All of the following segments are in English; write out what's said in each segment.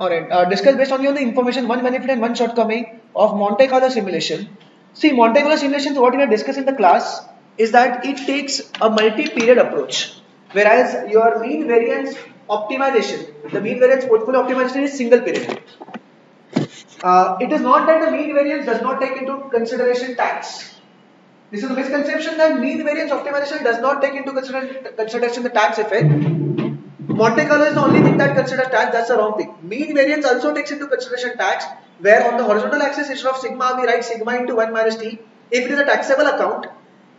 Alright, discuss based only on the information, one benefit and one shortcoming of Monte Carlo simulation. See, Monte Carlo simulation, what we have discussed in the class is that it takes a multi-period approach, whereas your mean variance optimization, the mean variance portfolio optimization is single period. It is not that the mean variance does not take into consideration tax. This is a misconception that mean variance optimization does not take into consideration the tax effect. Monte Carlo is the only thing that considers tax. That's the wrong thing. Mean variance also takes into consideration tax, where on the horizontal axis instead of sigma we write sigma into 1 minus t. If it is a taxable account,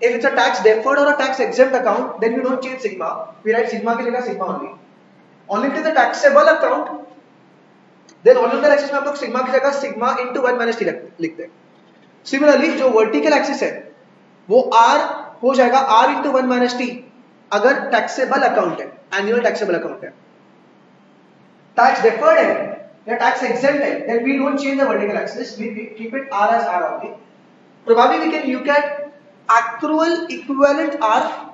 if it's a tax deferred or a tax exempt account, then we don't change sigma. We write sigma की जगह sigma only. Only if it is a taxable account, then horizontal axis में हम लोग sigma की जगह sigma into 1 minus t लिखते हैं. Similarly, जो vertical axis है, वो r हो जाएगा r into 1 minus t अगर taxable account है, annual taxable account है. Tax deferred है या tax exempt है, then we don't change the vertical axis, we keep it r as r only. Probably we can look at actual equivalent r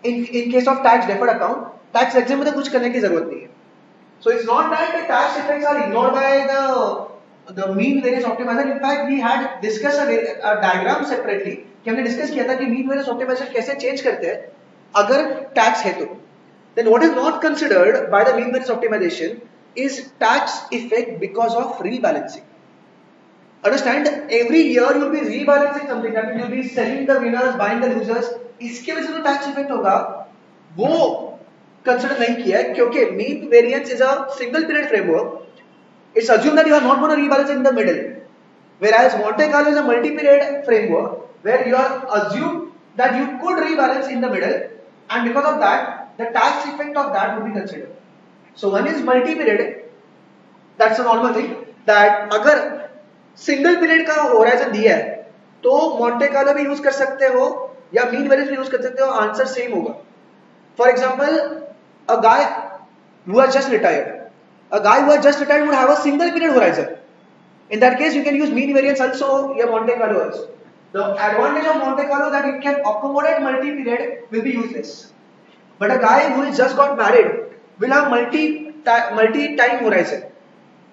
in case of tax deferred account. Tax exempt में तो कुछ करने की जरूरत नहीं है. So it's not that the tax effects are ignored by the mean variance optimizer. In fact, we had discussed a diagram separately कि हमने डिस्कस किया था कि mean variance optimization कैसे चेंज करते हैं अगर टैक्स है तो. Then what is not considered by the mean variance optimization is tax effect because of rebalancing. Understand, every year you will be rebalancing something, that means you will be selling the winners, buying the losers. इसके वजह से जो tax effect होगा वो consider नहीं किया है क्योंकि mean variance is a single period framework. It's assumed that you are not going to rebalance in the middle, whereas Monte Carlo is a multi-period framework where you are assumed that you could rebalance in the middle, and because of that, the tax effect of that would be considered. So one is multi-period, that's a normal thing. That अगर single period का horizon दिया है, तो Monte Carlo भी use कर सकते हो या mean variance भी use कर सकते हो, आंसर सेम होगा. For example, a guy who has just retired. A guy who has just retired would have a single period horizon. In that case, you can use mean variance also, या Monte Carlo also. The advantage of Monte Carlo that it can accommodate multi-period will be useless. But a guy who has just got married will have multi-time horizon.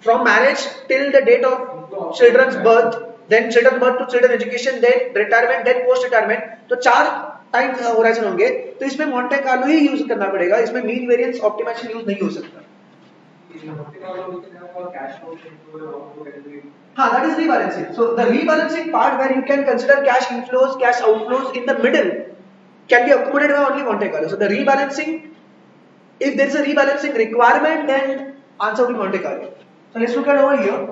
From marriage till the date of children's birth, then children's birth to children education, then retirement, then post-retirement. तो 4 time horizon होंगे, तो इसमें Monte Carlo ही use करना पड़ेगा, इसमें mean variance optimisation use नहीं हो सकता. हाँ, that is rebalancing. So the rebalancing part where you can consider cash inflows, cash outflows in the middle can be accommodated by only Monte Carlo. So the rebalancing, if there is a rebalancing requirement, then answer will be Monte Carlo. So let's look at over here.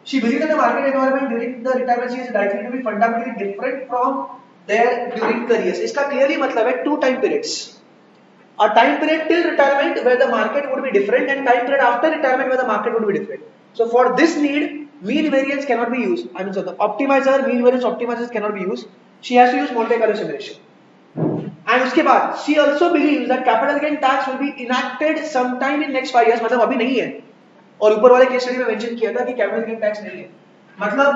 She believes that the market environment during the retirement stage is likely to be fundamentally different from there during careers. इसका clearly मतलब है 2 time periods. A time period till retirement where the market would be different, and time period after retirement where the market would be different. So for this need, mean variance cannot be used. I mean, so the optimizer, mean variance optimizers cannot be used. She has to use Monte Carlo simulation. And उसके बाद she also believes that capital gain tax will be enacted sometime in next 5 years. मतलब अभी नहीं है. और ऊपर वाले case study में मेंशन किया था कि कैपिटल गेन टैक्स नहीं है. मतलब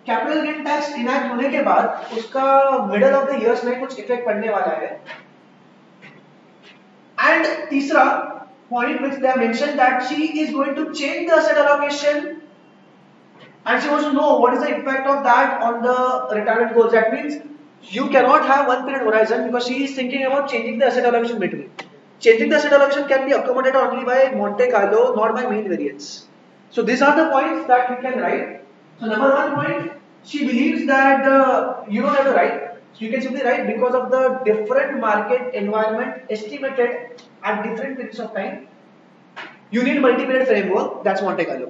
कैपिटल गेन टैक्स इनैक्ट होने के बाद उसका मिडल ऑफ द इयर्स में कुछ इफेक्ट पड़ने वाला है. एंड तीसरा point which they have mentioned that she is going to change the asset allocation and she wants to know what is the effect of that on the retirement goals. That means you cannot have one period horizon because she is thinking about changing the asset allocation between. Changing the asset allocation can be accommodated only by Monte Carlo, not by mean variance. So these are the points that you can write. So number 1 point, she believes that you don't have to write. So you can simply write because of the different market environment estimated at different periods of time. You need multi-period framework. That's Monte Carlo.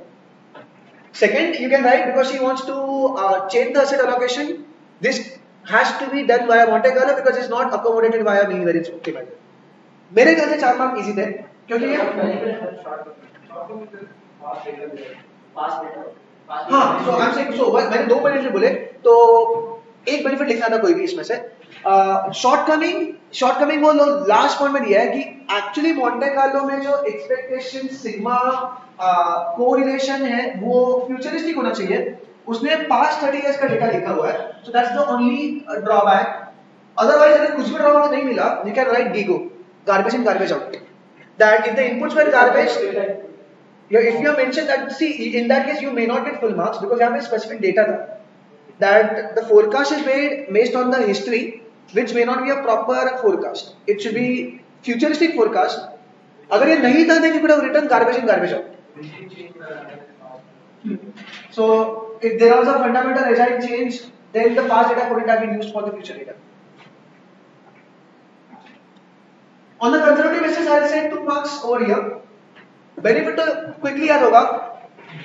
Second, you can write because she wants to change the asset allocation. This has to be done via Monte Carlo because it's not accommodated via mean variance optimizer. मेरे ख्याल से 4 mark easy थे क्योंकि ये हाँ, so I'm saying so मैंने 2 benefit बोले तो एक बेनिफिट लिखना था कोई भी इसमें से. शॉर्टकमिंग वो लास्ट पॉइंट में दिया है कि एक्चुअली Monte Carlo में जो एक्सपेक्टेशन सिग्मा कोरिलेशन है वो फ्यूचरिस्टिक होना चाहिए. उसने पास्ट 30 इयर्स का डेटा लिखा हुआ है. So that's the only drawback. Otherwise अगर कुछ भी ड्रॉबैक नहीं मिला, you can write DIGO, garbage in garbage out. That if the inputs were garbage if you have mentioned that, see, in that case you may not get full marks because you have a specific data that the forecast is made based on the history, which may not be a proper forecast. It should be futuristic forecast. अगर ये नहीं था, then you could have written garbage in, garbage out. So if there was a fundamental agile change, then the past data couldn't have been used for the future data. On the conservative basis, I'll say 2 marks over here. Benefit तो quickly याद होगा.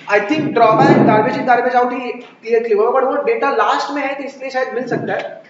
I think drawback garbage in garbage out he clear होगा, but वो data last में है तो इसलिए शायद मिल सकता है.